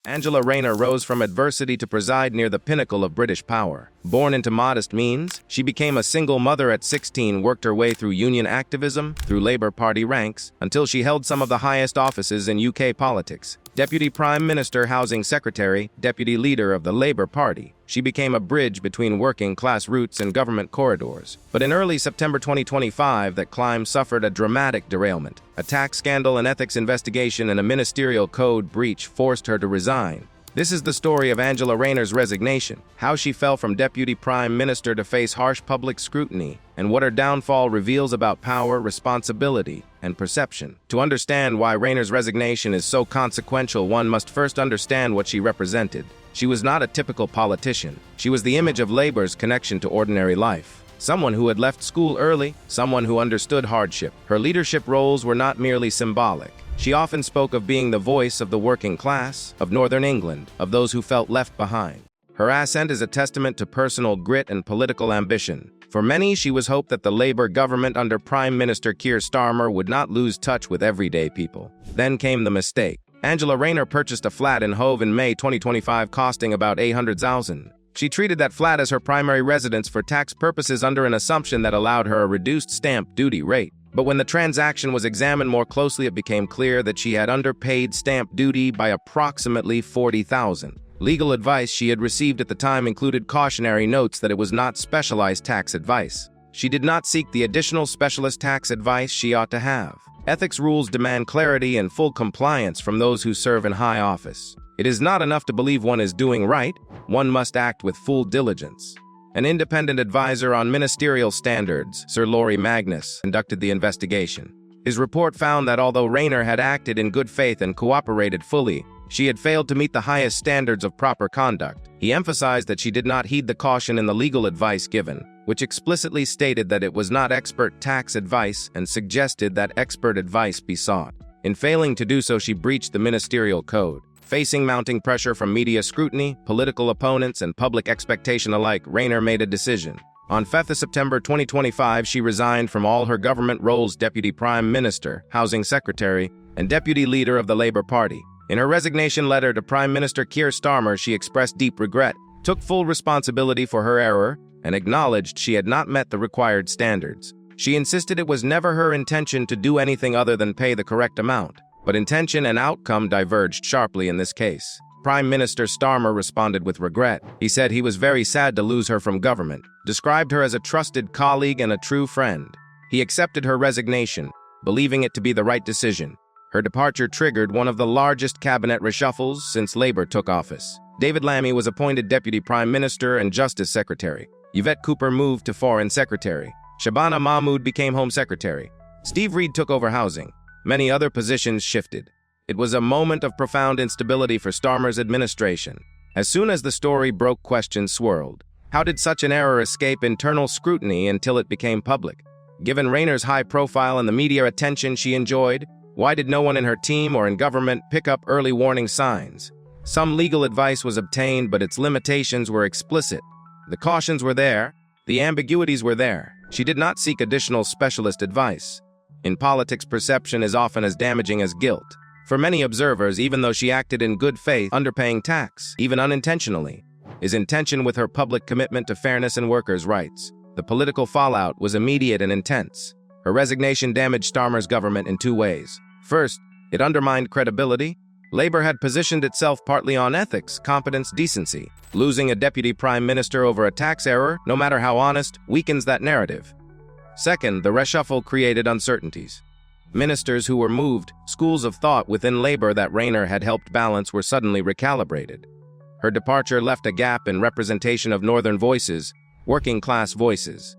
Angela Rayner rose from adversity to preside near the pinnacle of British power. Born into modest means, she became a single mother at 16, worked her way through union activism, through Labour Party ranks, until she held some of the highest offices in UK politics. Deputy Prime Minister, Housing Secretary, Deputy Leader of the Labour Party. She became a bridge between working-class roots and government corridors. But in early September 2025, that climb suffered a dramatic derailment. A tax scandal, an ethics investigation, and a ministerial code breach forced her to resign. This is the story of Angela Rayner's resignation, how she fell from Deputy Prime Minister to face harsh public scrutiny, and what her downfall reveals about power, responsibility, and perception. To understand why Rayner's resignation is so consequential, one must first understand what she represented. She was not a typical politician. She was the image of Labour's connection to ordinary life. Someone who had left school early, someone who understood hardship. Her leadership roles were not merely symbolic. She often spoke of being the voice of the working class, of Northern England, of those who felt left behind. Her ascent is a testament to personal grit and political ambition. For many, she was hope that the Labour government under Prime Minister Keir Starmer would not lose touch with everyday people. Then came the mistake. Angela Rayner purchased a flat in Hove in May 2025, costing about $800,000. She treated that flat as her primary residence for tax purposes under an assumption that allowed her a reduced stamp duty rate. But when the transaction was examined more closely, it became clear that she had underpaid stamp duty by approximately $40,000. Legal advice she had received at the time included cautionary notes that it was not specialized tax advice. She did not seek the additional specialist tax advice she ought to have. Ethics rules demand clarity and full compliance from those who serve in high office. It is not enough to believe one is doing right, one must act with full diligence. An independent advisor on ministerial standards, Sir Laurie Magnus, conducted the investigation. His report found that although Rayner had acted in good faith and cooperated fully, she had failed to meet the highest standards of proper conduct. He emphasized that she did not heed the caution in the legal advice given, which explicitly stated that it was not expert tax advice and suggested that expert advice be sought. In failing to do so, she breached the ministerial code. Facing mounting pressure from media scrutiny, political opponents, and public expectation alike, Rayner made a decision. On 5 September 2025, she resigned from all her government roles: Deputy Prime Minister, Housing Secretary, and Deputy Leader of the Labour Party. In her resignation letter to Prime Minister Keir Starmer, she expressed deep regret, took full responsibility for her error, and acknowledged she had not met the required standards. She insisted it was never her intention to do anything other than pay the correct amount. But intention and outcome diverged sharply in this case. Prime Minister Starmer responded with regret. He said he was very sad to lose her from government, described her as a trusted colleague and a true friend. He accepted her resignation, believing it to be the right decision. Her departure triggered one of the largest cabinet reshuffles since Labour took office. David Lammy was appointed Deputy Prime Minister and Justice Secretary. Yvette Cooper moved to Foreign Secretary. Shabana Mahmood became Home Secretary. Steve Reed took over Housing. Many other positions shifted. It was a moment of profound instability for Starmer's administration. As soon as the story broke, questions swirled. How did such an error escape internal scrutiny until it became public? Given Rayner's high profile and the media attention she enjoyed, why did no one in her team or in government pick up early warning signs? Some legal advice was obtained, but its limitations were explicit. The cautions were there, the ambiguities were there. She did not seek additional specialist advice. In politics, perception is often as damaging as guilt. For many observers, even though she acted in good faith, underpaying tax, even unintentionally, is in tension with her public commitment to fairness and workers' rights. The political fallout was immediate and intense. Her resignation damaged Starmer's government in two ways. First, it undermined credibility. Labour had positioned itself partly on ethics, competence, decency. Losing a deputy prime minister over a tax error, no matter how honest, weakens that narrative. Second, the reshuffle created uncertainties. Ministers who were moved, schools of thought within Labour that Rayner had helped balance, were suddenly recalibrated. Her departure left a gap in representation of Northern voices, working-class voices,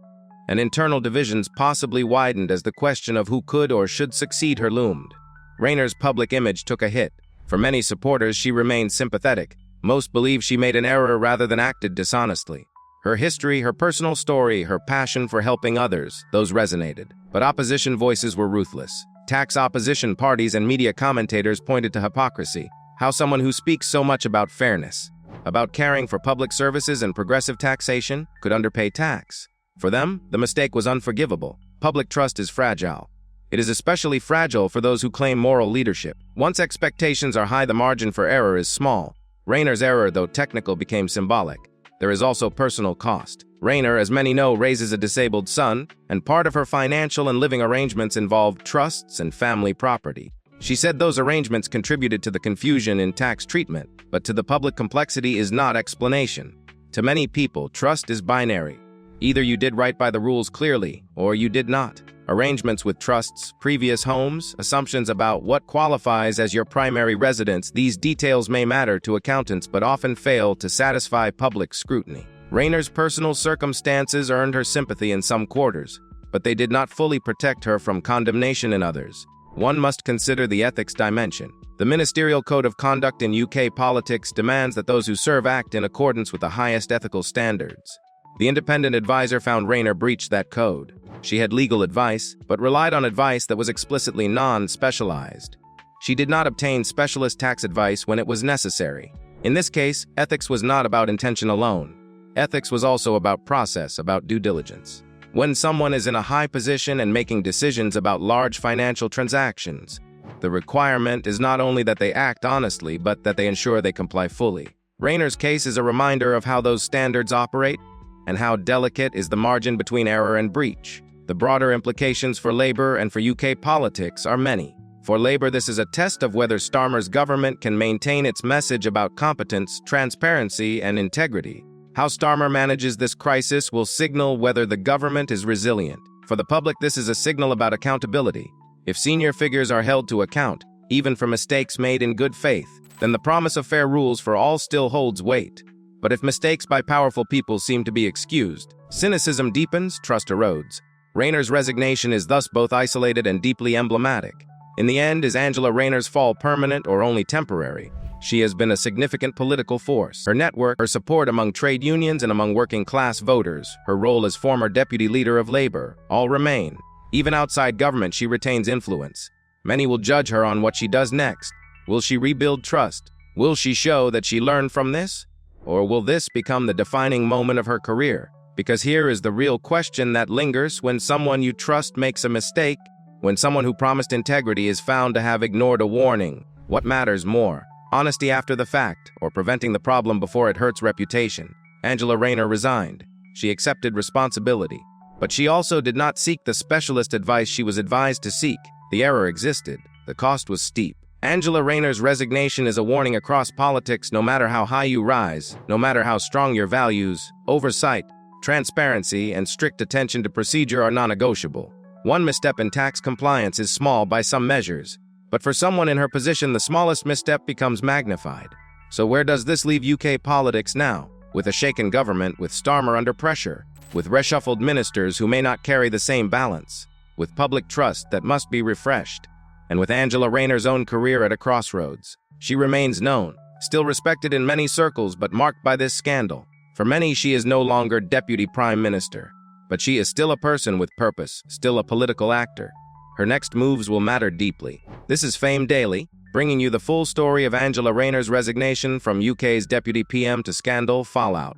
and internal divisions possibly widened as the question of who could or should succeed her loomed. Rayner's public image took a hit. For many supporters, she remained sympathetic. Most believe she made an error rather than acted dishonestly. Her history, her personal story, her passion for helping others, those resonated. But opposition voices were ruthless. Tax opposition parties and media commentators pointed to hypocrisy. How someone who speaks so much about fairness, about caring for public services and progressive taxation, could underpay tax. For them, the mistake was unforgivable. Public trust is fragile. It is especially fragile for those who claim moral leadership. Once expectations are high, the margin for error is small. Rayner's error, though technical, became symbolic. There is also personal cost. Rayner, as many know, raises a disabled son, and part of her financial and living arrangements involved trusts and family property. She said those arrangements contributed to the confusion in tax treatment, but to the public, complexity is not explanation. To many people, trust is binary. Either you did right by the rules clearly, or you did not. Arrangements with trusts, previous homes, assumptions about what qualifies as your primary residence, these details may matter to accountants but often fail to satisfy public scrutiny. Rayner's personal circumstances earned her sympathy in some quarters, but they did not fully protect her from condemnation in others. One must consider the ethics dimension. The Ministerial Code of Conduct in UK politics demands that those who serve act in accordance with the highest ethical standards. The independent advisor found Rayner breached that code. She had legal advice, but relied on advice that was explicitly non-specialized. She did not obtain specialist tax advice when it was necessary. In this case, ethics was not about intention alone. Ethics was also about process, about due diligence. When someone is in a high position and making decisions about large financial transactions, the requirement is not only that they act honestly, but that they ensure they comply fully. Rayner's case is a reminder of how those standards operate and how delicate is the margin between error and breach. The broader implications for Labour and for UK politics are many. For Labour, this is a test of whether Starmer's government can maintain its message about competence, transparency, and integrity. How Starmer manages this crisis will signal whether the government is resilient. For the public, this is a signal about accountability. If senior figures are held to account, even for mistakes made in good faith, then the promise of fair rules for all still holds weight. But if mistakes by powerful people seem to be excused, cynicism deepens, trust erodes. Rayner's resignation is thus both isolated and deeply emblematic. In the end, is Angela Rayner's fall permanent or only temporary? She has been a significant political force. Her network, her support among trade unions and among working-class voters, her role as former deputy leader of Labour, all remain. Even outside government, she retains influence. Many will judge her on what she does next. Will she rebuild trust? Will she show that she learned from this? Or will this become the defining moment of her career? Because here is the real question that lingers when someone you trust makes a mistake, when someone who promised integrity is found to have ignored a warning. What matters more? Honesty after the fact, or preventing the problem before it hurts reputation? Angela Rayner resigned. She accepted responsibility. But she also did not seek the specialist advice she was advised to seek. The error existed. The cost was steep. Angela Rayner's resignation is a warning across politics. No matter how high you rise, no matter how strong your values, oversight, transparency, and strict attention to procedure are non-negotiable. One misstep in tax compliance is small by some measures, but for someone in her position, the smallest misstep becomes magnified. So where does this leave UK politics now? With a shaken government, with Starmer under pressure, with reshuffled ministers who may not carry the same balance, with public trust that must be refreshed, and with Angela Rayner's own career at a crossroads. She remains known, still respected in many circles, but marked by this scandal. For many, she is no longer Deputy Prime Minister, but she is still a person with purpose, still a political actor. Her next moves will matter deeply. This is Fame Daily, bringing you the full story of Angela Rayner's resignation from UK's Deputy PM to scandal fallout.